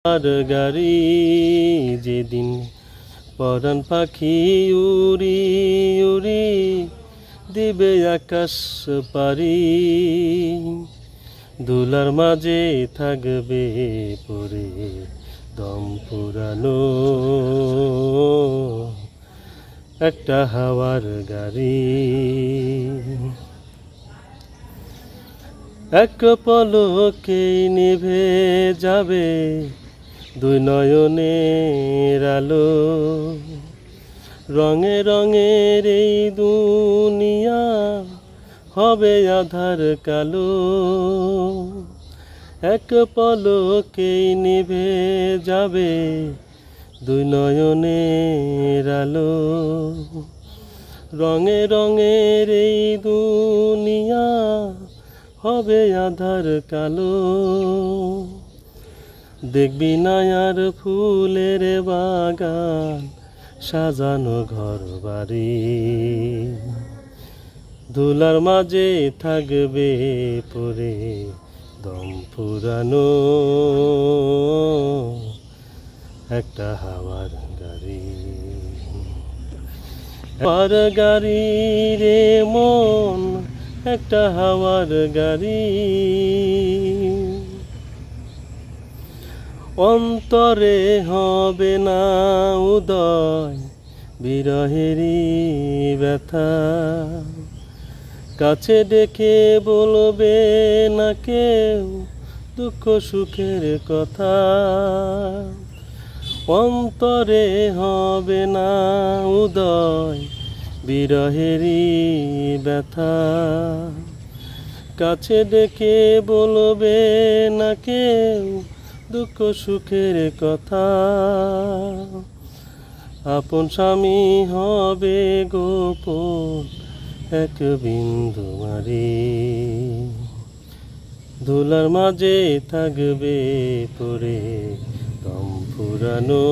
আর গাড়ি যেদিন পরাণ পাখি উড়ি উড়ি দিবে আকাশ পারি, দুলার মাঝে থাকবে পরে দম পুরানো একটা হাওয়ার গাড়ি। এক পলকেই নিভে যাবে দুই নয়নের আলো, রঙে রঙের এই দুনিয়া হবে আধার কালো। এক পলকেই নিভে যাবে দুই নয়নের আলো, রঙে রঙের এই দুনিয়া হবে আধার কালো। দেখবি না আর ফুলের বাগান সাজানো ঘর বাড়ি, ধুলার মাঝে থাকবে পরে দম ফুরানো একটা হাওয়ার গাড়ি। হাওয়ার গাড়ি রে মন, একটা হাওয়ার গাড়ি, অন্তরে হবে না উদয় বিরহেরই ব্যথা, কাছে ডেকে বলবে না কেউ দুঃখ সুখের কথা। অন্তরে হবে না উদয় বিরহেরই ব্যথা, কাছে ডেকে বলবে না কেউ দুঃখ সুখের কথা। আপন স্বামী হবে গোপন এক বিন্দু মারি, ধুলার মাঝে থাকবে পরে দম ফুরানো